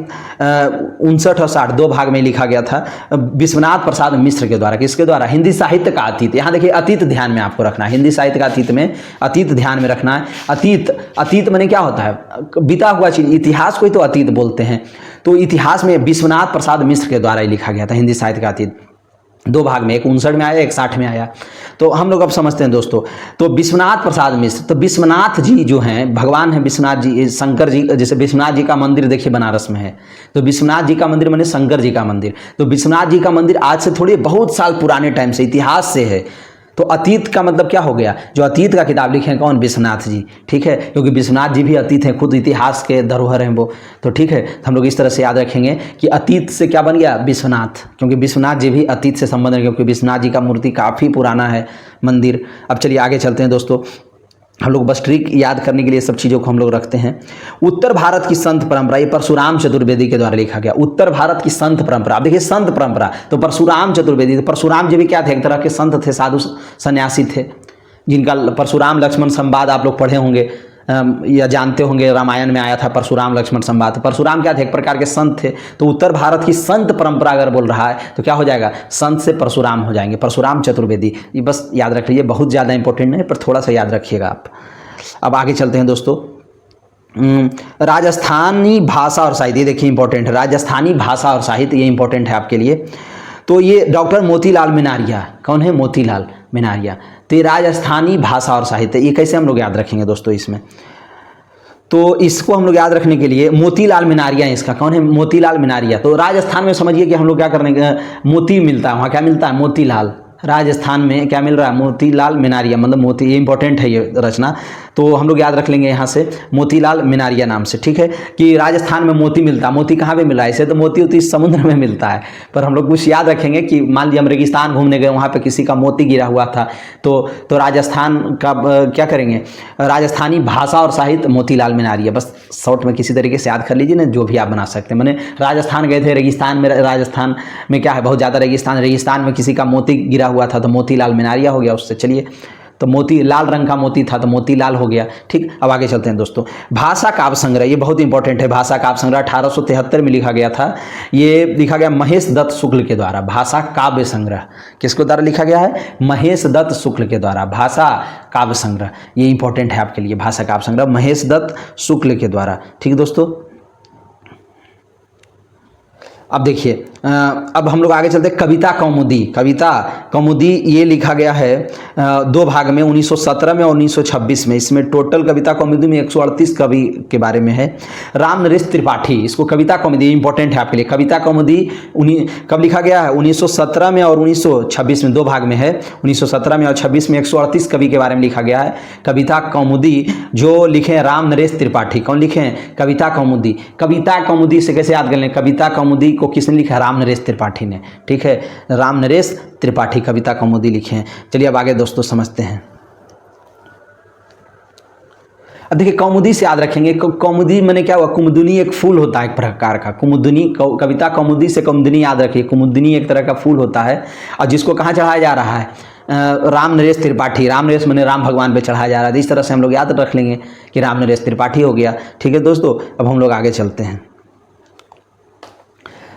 59 और 60 दो भाग में लिखा गया था विश्वनाथ प्रसाद मिश्र के द्वारा। किसके द्वारा? हिंदी साहित्य का अतीत। यहाँ देखिए अतीत ध्यान में आपको रखना है, हिंदी साहित्य का अतीत में अतीत ध्यान में रखना है। अतीत माने क्या होता है? बीता हुआ चीज, इतिहास को ही तो अतीत बोलते हैं। तो इतिहास में विश्वनाथ प्रसाद मिश्र के द्वारा ही लिखा गया था हिंदी साहित्य का अतीत। दो भाग में, एक 59 में आया, एक 60 में आया। तो हम लोग अब समझते हैं दोस्तों। तो विश्वनाथ प्रसाद मिश्र, तो विश्वनाथ जी जो हैं भगवान हैं, विश्वनाथ जी, शंकर जी। जैसे विश्वनाथ जी का मंदिर देखिए बनारस में है, तो विश्वनाथ जी का मंदिर माने शंकर जी का मंदिर। तो विश्वनाथ जी का मंदिर आज से थोड़े बहुत साल पुराने टाइम से, इतिहास से है। तो अतीत का मतलब क्या हो गया? जो अतीत का किताब लिखे हैं कौन? विश्वनाथ जी। ठीक है, क्योंकि विश्वनाथ जी भी अतीत हैं, खुद इतिहास के धरोहर हैं वो। तो ठीक है, हम लोग इस तरह से याद रखेंगे कि अतीत से क्या बन गया? विश्वनाथ, क्योंकि विश्वनाथ जी भी अतीत से संबंध है, क्योंकि विश्वनाथ जी का मूर्ति काफ़ी पुराना है मंदिर। अब चलिए आगे चलते हैं दोस्तों। हम लोग बस ट्रिक याद करने के लिए सब चीज़ों को हम लोग रखते हैं। उत्तर भारत की संत परंपरा, ये परशुराम चतुर्वेदी के द्वारा लिखा गया। उत्तर भारत की संत परंपरा, अब देखिए संत परंपरा तो परशुराम चतुर्वेदी। तो परशुराम जी भी क्या थे? एक तरह के संत थे, साधु सन्यासी थे, जिनका परशुराम लक्ष्मण संवाद आप लोग पढ़े होंगे या जानते होंगे, रामायण में आया था परशुराम लक्ष्मण संवाद। परशुराम क्या थे? एक प्रकार के संत थे। तो उत्तर भारत की संत परंपरा अगर बोल रहा है तो क्या हो जाएगा? संत से परशुराम हो जाएंगे, परशुराम चतुर्वेदी। ये बस याद रख लीजिए, बहुत ज़्यादा इंपॉर्टेंट नहीं पर थोड़ा सा याद रखिएगा आप। अब आगे चलते हैं दोस्तों। राजस्थानी भाषा और साहित्य, देखिए इंपॉर्टेंट है, राजस्थानी भाषा और साहित्य, ये इंपॉर्टेंट है आपके लिए। तो ये डॉक्टर मोतीलाल मिनारिया, कौन है? मोतीलाल मिनारिया। तो ये राजस्थानी भाषा और साहित्य, ये कैसे हम लोग याद रखेंगे दोस्तों इसमें? तो इसको हम लोग याद रखने के लिए मोतीलाल मिनारिया, इसका कौन है? मोतीलाल मिनारिया। तो राजस्थान में समझिए कि हम लोग क्या करने, मोती मिलता है वहाँ, क्या मिलता है? मोतीलाल। राजस्थान में क्या मिल रहा है? मोतीलाल मिनारिया, मतलब मोती, ये इंपॉर्टेंट है ये रचना। तो हम लोग याद रख लेंगे यहाँ से मोतीलाल मिनारिया नाम से। ठीक है, कि राजस्थान में मोती मिलता है। मोती कहाँ पे मिल रहा है? ऐसे तो मोती उती समुद्र में मिलता है, पर हम लोग कुछ याद रखेंगे कि मान लीजिए हम रेगिस्तान घूमने गए, वहाँ पे किसी का मोती गिरा हुआ था, तो राजस्थान का क्या करेंगे? राजस्थानी भाषा और साहित्य मोतीलाल मिनारिया, बस शॉर्ट में किसी तरीके से याद कर लीजिए ना, जो भी आप बना सकते हैं। मैंने राजस्थान गए थे, रेगिस्तान में, राजस्थान में क्या है? बहुत ज़्यादा रेगिस्तान में किसी का मोती गिरा हुआ था तो मोतीलाल मिनारिया हो गया उससे। चलिए, तो मोती लाल रंग का मोती था तो मोतीलाल हो गया। ठीक, अब आगे चलते हैं दोस्तों। भाषा काव्य संग्रह, ये बहुत इंपॉर्टेंट है। भाषा काव्य संग्रह 1873 में लिखा गया था। ये लिखा गया महेश दत्त शुक्ल के द्वारा। भाषा काव्य संग्रह किसके द्वारा लिखा गया है? महेश दत्त शुक्ल के द्वारा। भाषा काव्य संग्रह, ये इंपॉर्टेंट है आपके लिए। भाषा काव्य संग्रह महेश दत्त शुक्ल के द्वारा। ठीक है दोस्तों, अब देखिए अब हम लोग आगे चलते हैं। कविता कौमुदी ये लिखा गया है दो भाग में, 1917 में और 1926 में। इसमें टोटल कविता कौमुदी में 138 कवि के बारे में है। राम नरेश त्रिपाठी, इसको कविता कौमुदी इंपॉर्टेंट है आपके लिए। कविता कौमुदी कब लिखा गया है? 1917 में और 1926 में, दो भाग में है। 1917 में और 26 में 138 कवि के बारे में लिखा गया है। कविता कौमुदी जो लिखे हैं राम नरेश त्रिपाठी। कौन लिखे हैं? कविता कौमुदी। कविता कौमुदी से कैसे याद कर लें? कविता कौमुदी को किसने लिखा? राम नरेश त्रिपाठी ने। ठीक है, राम नरेश त्रिपाठी कविता कौमुदी लिखे हैं। चलिए अब आगे दोस्तों समझते हैं। अब देखिए कौमुदी से याद रखेंगे, कौमुदी मैंने क्या हुआ? कुमुदनी एक फूल होता है एक प्रकार का। कुमुदनी, कविता कौमुदी से कुमुदनी याद रखिए। कुमुदनी एक तरह का फूल होता है और जिसको कहाँ चढ़ाया जा रहा है? राम नरेश त्रिपाठी। राम नरेश मैंने राम भगवान पे चढ़ाया जा रहा है। इस तरह से हम लोग याद रख लेंगे कि राम नरेश त्रिपाठी हो गया। ठीक है दोस्तों, अब हम लोग आगे चलते हैं।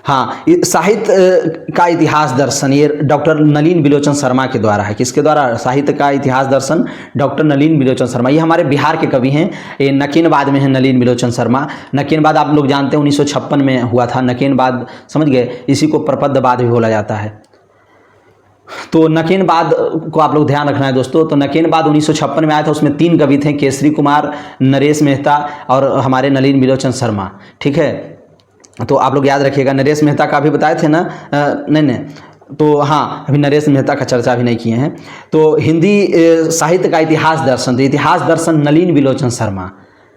हाँ, साहित्य का इतिहास दर्शन, ये डॉक्टर नलिन बिलोचन शर्मा के द्वारा है। किसके द्वारा? साहित्य का इतिहास दर्शन डॉक्टर नलिन बिलोचन शर्मा। ये हमारे बिहार के कवि हैं। ये नकीनबाद में है नलिन बिलोचन शर्मा। नकीनबाद आप लोग जानते हैं 1956 में हुआ था नकीनबाद, समझ गए? इसी को प्रपद्यवाद भी बोला जाता है। तो नकेनबाद को आप लोग ध्यान रखना है दोस्तों। तो नकेनबाद 1956 में आया था, उसमें 3 कवि थे, केसरी कुमार, नरेश मेहता और हमारे नलिन बिलोचन शर्मा। ठीक है, तो आप लोग याद रखिएगा। नरेश मेहता का भी बताए थे ना, नहीं तो हाँ, अभी नरेश मेहता का चर्चा भी नहीं किए हैं। तो हिंदी साहित्य का इतिहास दर्शन, तो इतिहास दर्शन नलिन बिलोचन शर्मा।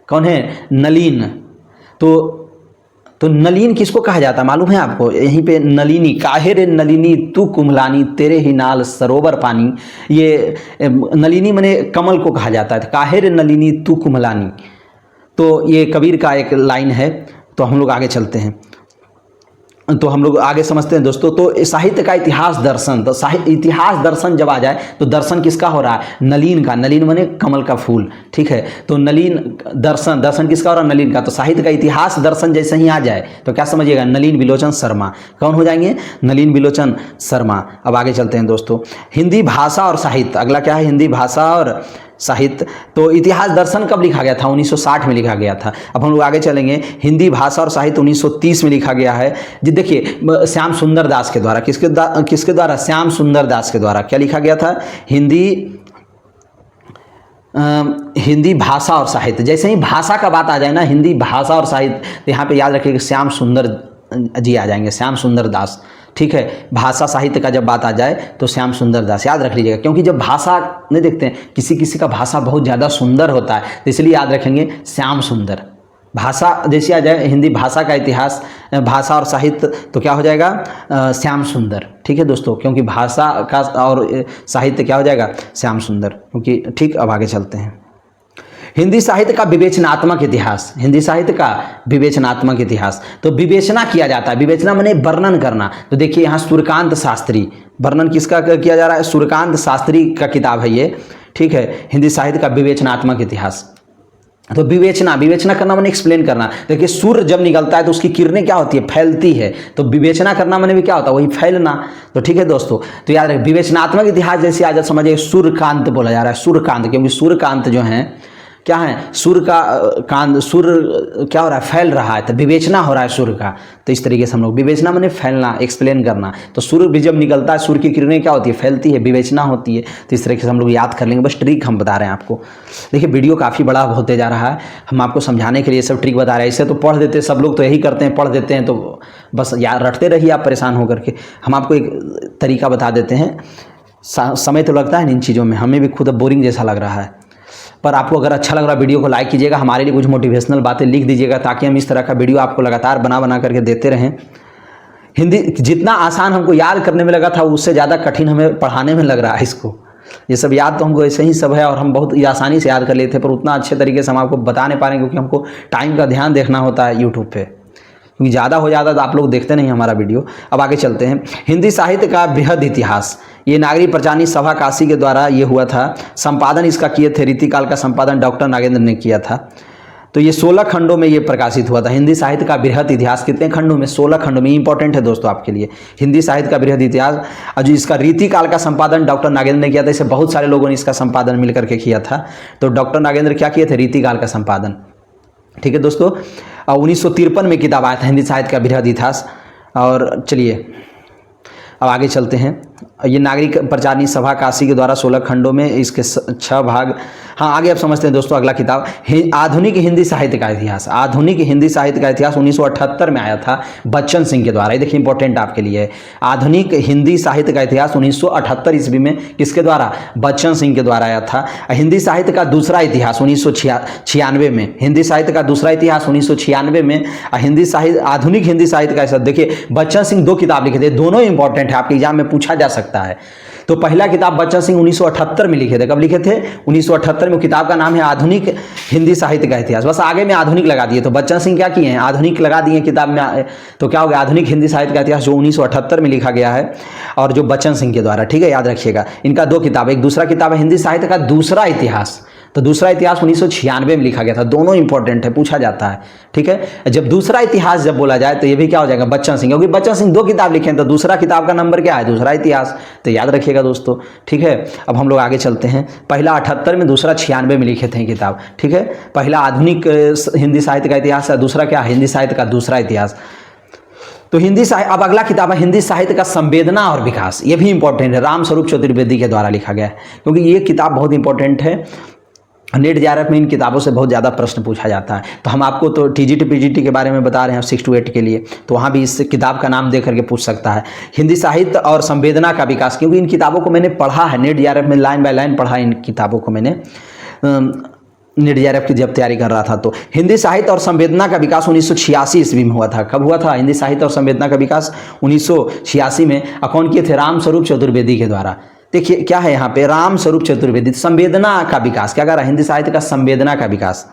कौन है? नलिन। तो नलिन किसको कहा जाता है मालूम है आपको? यहीं पे नलिनी, काहे रे नलिनी तू कुम्हलानी, तेरे ही नाल सरोवर पानी। ये नलिनी माने कमल को कहा जाता है, काहे रे नलिनी तू कुम्हलानी। तो ये कबीर का एक लाइन है। तो हम लोग आगे चलते हैं, तो हम लोग आगे समझते हैं दोस्तों। तो साहित्य का इतिहास दर्शन, तो इतिहास दर्शन जब आ जाए तो दर्शन किसका हो रहा है? नलिन का। नलिन माने कमल का फूल। ठीक है, तो नलिन दर्शन, दर्शन किसका हो रहा है? नलिन का। तो साहित्य का इतिहास दर्शन जैसे ही आ जाए तो क्या समझिएगा? नलिन बिलोचन शर्मा। कौन हो जाएंगे? नलिन बिलोचन शर्मा। अब आगे चलते हैं दोस्तों। हिंदी भाषा और साहित्य, अगला क्या है? हिंदी भाषा और साहित्य। तो इतिहास दर्शन कब लिखा गया था? 1960 में लिखा गया था। अब हम लोग आगे चलेंगे। हिंदी भाषा और साहित्य 1930 में लिखा गया है जी। देखिए, श्याम सुंदर दास के द्वारा, किसके द्वारा? श्याम सुंदर दास के द्वारा। क्या लिखा गया था? हिंदी भाषा और साहित्य। जैसे ही भाषा का बात आ जाए ना, हिंदी भाषा और साहित्य, तो यहाँ पे याद रखिएगा श्याम सुंदर जी आ जाएंगे, श्याम सुंदर दास। ठीक है, भाषा साहित्य का जब बात आ जाए तो श्याम सुंदर दास याद रख लीजिएगा। क्योंकि जब भाषा नहीं देखते हैं, किसी किसी का भाषा बहुत ज़्यादा सुंदर होता है, तो इसलिए याद रखेंगे श्याम सुंदर। भाषा जैसे आ जाए, हिंदी भाषा का इतिहास, भाषा और साहित्य, तो क्या हो जाएगा? श्याम सुंदर। ठीक है दोस्तों, क्योंकि भाषा का और साहित्य क्या हो जाएगा? श्याम सुंदर। क्योंकि ठीक, अब आगे चलते हैं। हिंदी साहित्य का विवेचनात्मक इतिहास, हिंदी साहित्य का विवेचनात्मक इतिहास। तो विवेचना किया जाता है, विवेचना माने वर्णन करना। तो देखिए यहाँ सूर्यकांत शास्त्री, वर्णन किसका किया जा रहा है? सूर्यकांत शास्त्री का किताब है ये। ठीक है, हिंदी साहित्य का विवेचनात्मक इतिहास। तो विवेचना करना माने एक्सप्लेन करना। देखिए, सूर्य जब निकलता है तो उसकी किरणें क्या होती है? फैलती है। तो विवेचना करना माने भी क्या होता है? वही फैलना। तो ठीक है दोस्तों, तो याद रखें विवेचनात्मक इतिहास जैसे आज समझिए सूर्यकांत बोला जा रहा है, सूर्यकांत, क्योंकि सूर्यकांत जो है क्या है? सूर्य का कांत, सूर्य क्या हो रहा है? फैल रहा है, तो विवेचना हो रहा है सूर्य का। तो इस तरीके से हम लोग, विवेचना माने फैलना, एक्सप्लेन करना। तो सूर्य भी जब निकलता है, सूर्य की किरणें क्या होती है? फैलती है, विवेचना होती है। तो इस तरीके से हम लोग याद कर लेंगे, बस ट्रिक हम बता रहे हैं आपको। देखिए, वीडियो काफ़ी बड़ा होते जा रहा है, हम आपको समझाने के लिए सब ट्रिक बता रहे हैं। इससे तो पढ़ देते, सब लोग तो यही करते हैं, पढ़ देते हैं, तो बस याद रटते रहिए आप परेशान होकर के। हम आपको एक तरीका बता देते हैं। समय तो लगता है इन चीज़ों में, हमें भी खुद अब बोरिंग जैसा लग रहा है, पर आपको अगर अच्छा लग रहा है वीडियो को लाइक कीजिएगा, हमारे लिए कुछ मोटिवेशनल बातें लिख दीजिएगा, ताकि हम इस तरह का वीडियो आपको लगातार बना करके देते रहें। हिंदी जितना आसान हमको याद करने में लगा था, उससे ज़्यादा कठिन हमें पढ़ाने में लग रहा है इसको। ये सब याद तो हमको ऐसे ही सब है और हम बहुत आसानी से याद कर लेते हैं, पर उतना अच्छे तरीके से हम आपको बता नहीं पा रहे हैं, क्योंकि हमको टाइम का ध्यान देखना होता है यूट्यूब पे, क्योंकि ज़्यादा हो जाता तो आप लोग देखते नहीं हमारा वीडियो। अब आगे चलते हैं। हिंदी साहित्य का बृहद इतिहास, ये नागरी प्रचारणी सभा काशी के द्वारा ये हुआ था। संपादन इसका किए थे, रीतिकाल का संपादन डॉक्टर नागेंद्र ने किया था। तो ये 16 खंडों में ये प्रकाशित हुआ था। हिंदी साहित्य का बृहद इतिहास कितने खंडों में? 16 खंडों में। इंपॉर्टेंट है दोस्तों आपके लिए, हिंदी साहित्य का बृहद इतिहास। और जो इसका रीतिकाल का संपादन डॉक्टर नागेंद्र ने किया था, इसे बहुत सारे लोगों ने इसका संपादन मिल करके किया था। तो डॉक्टर नागेंद्र क्या किए थे? रीतिकाल का संपादन। ठीक है दोस्तों, 1953 में किताब आया था हिंदी साहित्य का बृहद इतिहास। और चलिए अब आगे चलते हैं। ये नागरिक प्रचारणी सभा काशी के द्वारा 16 खंडों में, इसके 6 भाग। हाँ, आगे आप समझते हैं दोस्तों। अगला किताब आधुनिक हिंदी साहित्य का इतिहास। आधुनिक हिंदी साहित्य का इतिहास 1978 में आया था बच्चन सिंह के द्वारा। ये देखिए इंपॉर्टेंट आपके लिए है। आधुनिक हिंदी साहित्य का इतिहास 1978 ईस्वी में किसके द्वारा? बच्चन सिंह के द्वारा आया था। हिंदी साहित्य का दूसरा इतिहास 1996 में। हिंदी साहित्य का दूसरा इतिहास 1996 में। हिंदी साहित्य, आधुनिक हिंदी साहित्य का, देखिए बच्चन सिंह 2 किताब लिखे थे, दोनों इंपॉर्टेंट है, आपके एग्जाम में पूछा जा सकता है। तो पहला किताब बच्चन सिंह 1978 में लिखे थे। कब लिखे थे? 1978 में। किताब का नाम है आधुनिक हिंदी साहित्य का इतिहास। बस आगे में आधुनिक लगा दिए, तो बच्चन सिंह क्या किए हैं? आधुनिक लगा दिए किताब में। तो क्या हो गया? आधुनिक हिंदी साहित्य का इतिहास जो 1978 में लिखा गया है, और जो बच्चन सिंह के द्वारा। ठीक है, याद रखिएगा इनका 2 किताब। एक दूसरा किताब है हिंदी साहित्य का दूसरा इतिहास। तो दूसरा इतिहास 1996 में लिखा गया था। दोनों इंपॉर्टेंट है, पूछा जाता है। ठीक है, जब दूसरा इतिहास जब बोला जाए तो ये भी क्या हो जाएगा? बच्चन सिंह, क्योंकि बच्चन सिंह 2 किताब लिखे हैं, तो दूसरा किताब का नंबर क्या है? दूसरा इतिहास। तो याद रखिएगा दोस्तों। ठीक है, अब हम लोग आगे चलते हैं। पहला 78 में, दूसरा 96 में लिखे थे किताब। ठीक है, पहला आधुनिक हिंदी साहित्य का इतिहास है, दूसरा क्या? हिंदी साहित्य का दूसरा इतिहास। तो हिंदी साहित्य, अब अगला किताब है हिंदी साहित्य का संवेदना और विकास। ये भी इंपॉर्टेंट है, रामस्वरूप चतुर्वेदी के द्वारा लिखा गया है, क्योंकि ये किताब बहुत इंपॉर्टेंट है। नेट जेआरएफ में इन किताबों से बहुत ज़्यादा प्रश्न पूछा जाता है। तो हम आपको तो टीजीटी पीजीटी के बारे में बता रहे हैं 6 to 8 के लिए, तो वहाँ भी इस किताब का नाम दे करके पूछ सकता है। हिंदी साहित्य और संवेदना का विकास, क्योंकि इन किताबों को मैंने पढ़ा है, नेट जेआरएफ में लाइन बाय लाइन पढ़ा इन किताबों को मैंने, नेट जेआरएफ की जब तैयारी कर रहा था। तो हिंदी साहित्य और संवेदना का विकास 1986 ईस्वी में हुआ था। कब हुआ था हिंदी साहित्य और संवेदना का विकास? 1986 में। कौन किए थे? रामस्वरूप चतुर्वेदी के द्वारा। देखिए क्या है यहाँ पे, रामस्वरूप चतुर्वेदी। संवेदना का विकास क्या कर रहा है? हिंदी साहित्य का संवेदना का विकास,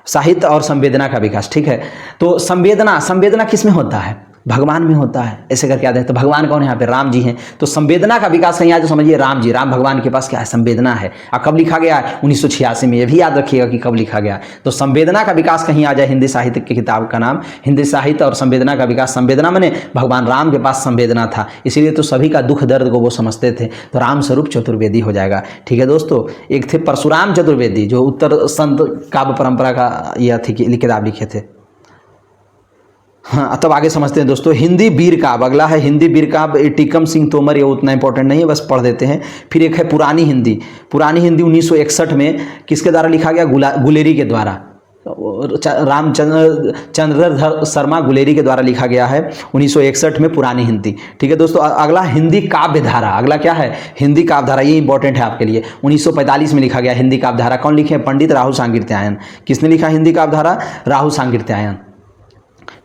साहित्य और संवेदना का विकास, ठीक है। तो संवेदना किस में होता है? भगवान में होता है। ऐसे करके याद है। तो भगवान कौन है यहाँ पे? राम जी हैं। तो संवेदना का विकास कहीं आए तो समझिए राम जी, राम भगवान के पास क्या है? संवेदना है। और कब लिखा गया है? 1986 में। ये भी याद रखिएगा कि कब लिखा गया। तो संवेदना का विकास कहीं आ जाए, हिंदी साहित्य की किताब का नाम हिंदी साहित्य और संवेदना का विकास। संवेदना माने भगवान राम के पास संवेदना था, इसीलिए तो सभी का दुख दर्द को वो समझते थे। तो रामस्वरूप चतुर्वेदी हो जाएगा, ठीक है दोस्तों। एक थे परशुराम चतुर्वेदी, जो उत्तर संत काव्य परंपरा का यह थी किताब लिखे थे। हाँ, तब आगे समझते हैं दोस्तों। हिंदी वीर काव्य अगला है, हिंदी वीर काव्य टीकम सिंह तोमर। ये उतना इंपॉर्टेंट नहीं है, बस पढ़ देते हैं। फिर एक है पुरानी हिंदी। पुरानी हिंदी 1961 में किसके द्वारा लिखा गया? गुलेरी के द्वारा, रामचंद्र शर्मा गुलेरी के द्वारा लिखा गया है 1961 में पुरानी हिंदी, ठीक है दोस्तों। अगला हिंदी काव्य धारा। अगला क्या है? हिंदी काव्य धारा। ये इंपॉर्टेंट है आपके लिए। 1945 में लिखा गया हिंदी काव्य धारा। कौन लिखे? पंडित राहु सांकृत्यायन। किसने लिखा हिंदी काव्य धारा? राहु सांकृत्यायन,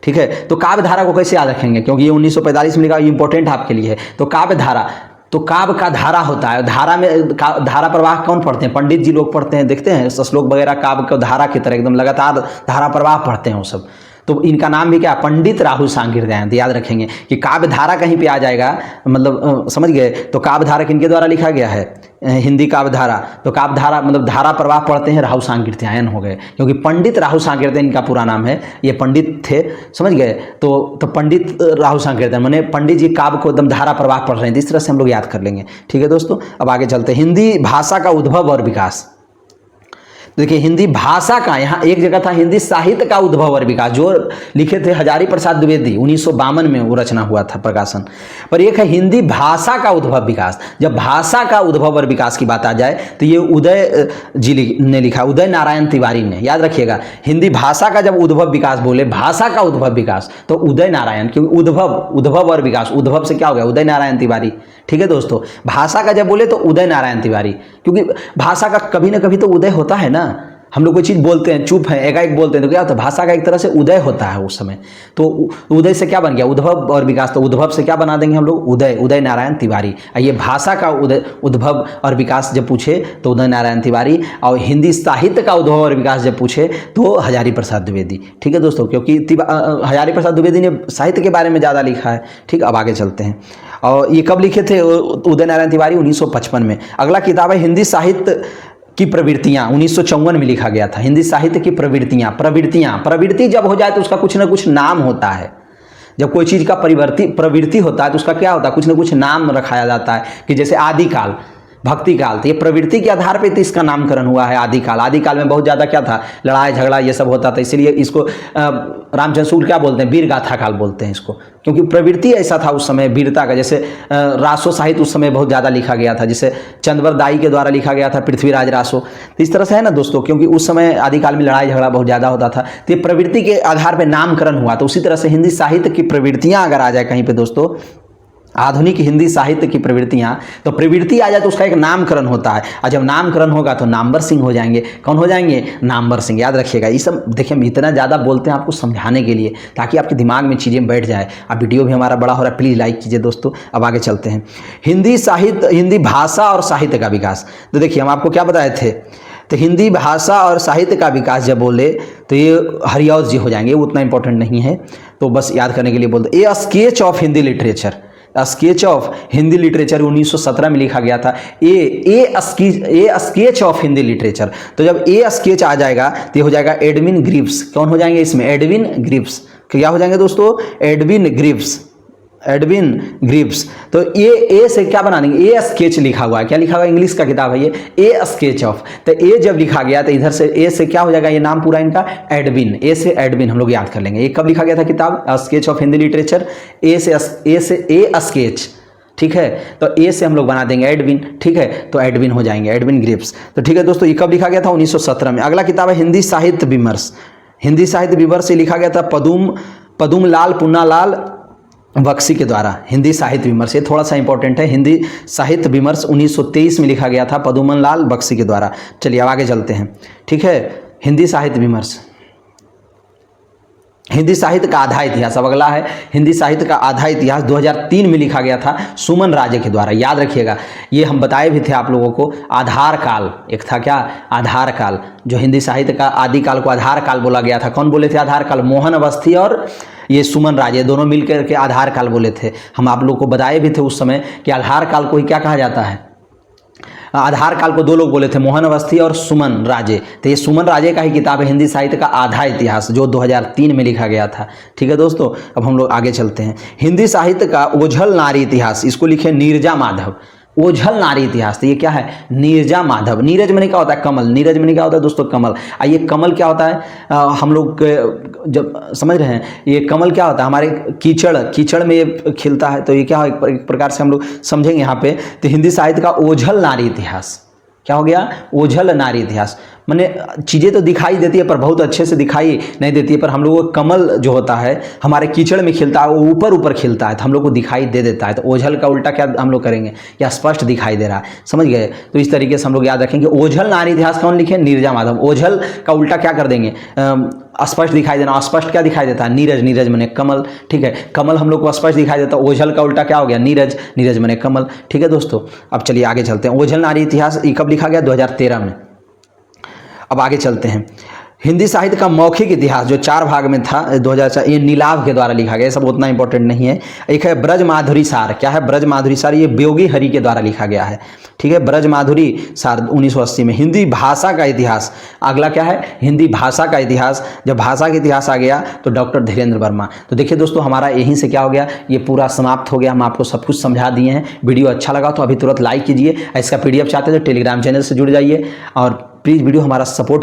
ठीक है। तो काव्य धारा को कैसे याद रखेंगे? क्योंकि ये 1945 में लिखा, ये इंपॉर्टेंट आपके लिए है। तो काव्य धारा, तो काव्य का धारा होता है। धारा में धारा प्रवाह कौन पढ़ते हैं? पंडित जी लोग पढ़ते हैं, देखते हैं श्लोक वगैरह काव्य को धारा की तरह एकदम लगातार धारा प्रवाह पढ़ते हैं वो सब। तो इनका नाम भी क्या? पंडित राहु सांकृत्यायन। याद रखेंगे कि काव्य धारा कहीं पे आ जाएगा, मतलब समझ गए। तो काव्य धारा किनके द्वारा लिखा गया है? हिंदी काव्य धारा। तो काव्य धारा मतलब धारा प्रवाह पढ़ते हैं, राहु सांकृत्यायन हो गए, क्योंकि पंडित राहु सांकृत्यायन इनका पूरा नाम है। ये पंडित थे, समझ गए। तो पंडित राहु सांकृत्यायन माने पंडित जी काव्य को एकदम धारा प्रवाह पढ़ रहे हैं। इस तरह से हम लोग याद कर लेंगे, ठीक है दोस्तों। अब आगे चलते हैं। हिंदी भाषा का उद्भव और विकास। देखिए हिंदी भाषा का, यहाँ एक जगह था हिंदी साहित्य का उद्भव और विकास, जो लिखे थे हजारी प्रसाद द्विवेदी। 1952 में वो रचना हुआ था, प्रकाशन। पर एक है हिंदी भाषा का उद्भव विकास। जब भाषा का उद्भव और विकास की बात आ जाए तो ये उदय जी ने लिखा, उदय नारायण तिवारी ने। याद रखिएगा, हिंदी भाषा का जब उद्भव विकास बोले, भाषा का उद्भव विकास, तो उदय नारायण, क्योंकि उद्भव और विकास, उद्भव से क्या हो गया? उदय नारायण तिवारी, ठीक है दोस्तों। भाषा का जब बोले तो उदय नारायण तिवारी, क्योंकि भाषा का कभी ना कभी तो उदय होता है ना। हम लोग कोई चीज़ बोलते हैं, चुप है, एकाएक बोलते हैं, तो क्या होता है? भाषा का एक तरह से उदय होता है उस समय। तो उदय से क्या बन गया? उद्भव और विकास। तो उद्भव से क्या बना देंगे हम लोग? उदय नारायण तिवारी। ये भाषा का उद्भव और विकास जब पूछे तो उदय नारायण तिवारी, और हिंदी साहित्य का उद्भव और विकास जब पूछे तो हजारी प्रसाद द्विवेदी, ठीक है दोस्तों। क्योंकि हजारी प्रसाद द्विवेदी ने साहित्य के बारे में ज़्यादा लिखा है, ठीक। अब आगे चलते हैं। और ये कब लिखे थे उदय नारायण तिवारी? 1955 में। अगला किताब है हिंदी साहित्य की प्रवृत्तियां। 1954 में लिखा गया था हिंदी साहित्य की प्रवृत्तियां। प्रवृत्ति जब हो जाए तो उसका कुछ ना कुछ नाम होता है। जब कोई चीज़ का प्रवृत्ति होता है तो उसका क्या होता है? कुछ ना कुछ नाम रखाया जाता है। कि जैसे आदिकाल, भक्ति काल, तो ये प्रवृत्ति के आधार पे तो इसका नामकरण हुआ है आदिकाल। आदिकाल में बहुत ज़्यादा क्या था? लड़ाई झगड़ा ये सब होता था, इसीलिए इसको रामचंद्र सूर्य क्या बोलते हैं? वीर गाथा काल बोलते हैं इसको, क्योंकि प्रवृत्ति ऐसा था उस समय वीरता का। जैसे रासो साहित्य उस समय बहुत ज़्यादा लिखा गया था, जैसे चंद्रवर दाई के द्वारा लिखा गया था पृथ्वीराज रासो। तो इस तरह से है ना दोस्तों, क्योंकि उस समय आदिकाल में लड़ाई झगड़ा बहुत ज़्यादा होता था, तो ये प्रवृत्ति के आधार पर नामकरण हुआ। तो उसी तरह से हिंदी साहित्य की प्रवृत्तियाँ अगर आ जाए कहीं पर दोस्तों, आधुनिक हिंदी साहित्य की प्रवृत्तियाँ, तो प्रवृत्ति आ जाए तो उसका एक नामकरण होता है। और जब नामकरण होगा तो नामवर सिंह हो जाएंगे। कौन हो जाएंगे? नामवर सिंह। याद रखिएगा, ये सब देखिए हम इतना ज़्यादा बोलते हैं आपको समझाने के लिए, ताकि आपके दिमाग में चीज़ें बैठ जाए। अब वीडियो भी हमारा बड़ा हो रहा है, प्लीज़ लाइक कीजिए दोस्तों। अब आगे चलते हैं। हिंदी साहित्य, हिंदी भाषा और साहित्य का विकास। तो देखिए हम आपको क्या बताए थे, तो हिंदी भाषा और साहित्य का विकास जब बोले तो ये हरिऔध जी हो जाएंगे। वो उतना इंपॉर्टेंट नहीं है, तो बस याद करने के लिए बोलते। ए sketch of Hindi literature, sketch of Hindi literature 1917 में लिखा गया था। ए स्केच ऑफ हिंदी लिटरेचर। तो जब ए स्केच आ जाएगा तो ये हो जाएगा एडविन ग्रीव्स। कौन हो जाएंगे इसमें? Edwin Greaves. क्या हो जाएंगे दोस्तों? Edwin Greaves. Edwin Greaves. तो ये ए से क्या बना देंगे, ए स्केच लिखा हुआ है, क्या लिखा हुआ है, इंग्लिश का किताब है ये, ए स्केच ऑफ। तो ए जब लिखा गया तो इधर से ए से क्या हो जाएगा, ये नाम पूरा इनका एडविन, ए से एडविन हम लोग याद कर लेंगे। ये कब लिखा गया था किताब, स्केच ऑफ हिंदी लिटरेचर, ए से ए स्केच, ठीक है। तो ए से हम लोग बना देंगे एडविन, ठीक है, तो एडविन हो जाएंगे, एडविन ग्रिप्स। तो ठीक है दोस्तों, ये कब लिखा गया था, 1917 में। अगला किताब है हिंदी साहित्य विमर्श। हिंदी साहित्य विमर्श से लिखा गया था पदुमलाल पुन्नालाल बख्शी के द्वारा, हिंदी साहित्य विमर्श। ये थोड़ा सा इंपॉर्टेंट है, हिंदी साहित्य विमर्श 1923 में लिखा गया था पदुमलाल बख्शी के द्वारा। चलिए अब आगे चलते हैं, ठीक है। हिंदी साहित्य विमर्श, हिंदी साहित्य का आधा इतिहास। अब अगला है हिंदी साहित्य का आधा इतिहास, 2003 में लिखा गया था सुमन राजे के द्वारा। याद रखिएगा, ये हम बताए भी थे आप लोगों को, आधार काल एक था, क्या, आधार काल। जो हिंदी साहित्य का आदिकाल को आधार काल बोला गया था, कौन बोले थे आधार काल, मोहन अवस्थी और ये सुमन राजे, दोनों मिलकर के आधार काल बोले थे। हम आप लोग को बताए भी थे उस समय कि आधार काल को ही क्या कहा जाता है, आधार काल को दो लोग बोले थे, मोहन अवस्थी और सुमन राजे। तो ये सुमन राजे का ही किताब है हिंदी साहित्य का आधा इतिहास, जो 2003 में लिखा गया था, ठीक है दोस्तों। अब हम लोग आगे चलते हैं, हिंदी साहित्य का ओझल नारी इतिहास, इसको लिखे नीरजा माधव, ओझल नारी इतिहास। तो ये क्या है, नीरजा माधव। नीरज में क्या होता है, कमल, नीरज में क्या होता है दोस्तों, कमल। ये कमल क्या होता है, हम लोग जब समझ रहे हैं, ये कमल क्या होता है, हमारे कीचड़ में ये खिलता है। तो ये क्या है, एक प्रकार से हम लोग समझेंगे यहाँ पे। तो हिंदी साहित्य का ओझल नारी इतिहास क्या हो गया, ओझल नारी इतिहास। माने चीज़ें तो दिखाई देती है पर बहुत अच्छे से दिखाई नहीं देती है, पर हम लोगों को कमल जो होता है हमारे कीचड़ में खिलता है, वो ऊपर ऊपर खिलता है, तो हम लोग को दिखाई दे देता है। तो ओझल का उल्टा क्या हम लोग करेंगे, या स्पष्ट दिखाई दे रहा है, समझ गए। तो इस तरीके से हम लोग याद रखेंगे, ओझल नारी इतिहास कौन लिखे, नीरजा माधव। ओझल का उल्टा क्या कर देंगे, स्पष्ट दिखाई देना। स्पष्ट क्या दिखाई देता है, नीरज, नीरज मने कमल, ठीक है। कमल हम लोग को स्पष्ट दिखाई देता है, ओझल का उल्टा क्या हो गया, नीरज, नीरज मने कमल, ठीक है दोस्तों। अब चलिए आगे चलते हैं, ओझल नारी इतिहास ये कब लिखा गया, 2013 में। अब आगे चलते हैं, हिंदी साहित्य का मौखिक इतिहास जो 4 भाग में था 2004, ये नीलाभ के द्वारा लिखा गया, सब उतना इंपॉर्टेंट नहीं है। एक है ब्रज माधुरी सार, क्या है ब्रज माधुरी सार, ये ब्योगी हरि के द्वारा लिखा गया है, ठीक है। ब्रज माधुरी सार 1980 में। हिंदी भाषा का इतिहास, अगला क्या है, हिंदी भाषा का इतिहास। जब भाषा का इतिहास आ गया तो डॉक्टर धीरेन्द्र वर्मा। तो देखिए दोस्तों, हमारा यहीं से क्या हो गया, ये पूरा समाप्त हो गया। हम आपको सब कुछ समझा दिए हैं। वीडियो अच्छा लगा तो अभी तुरंत लाइक कीजिए। इसका PDF चाहते हैं तो टेलीग्राम चैनल से जुड़ जाइए और प्लीज़ वीडियो हमारा सपोर्ट कीजिए।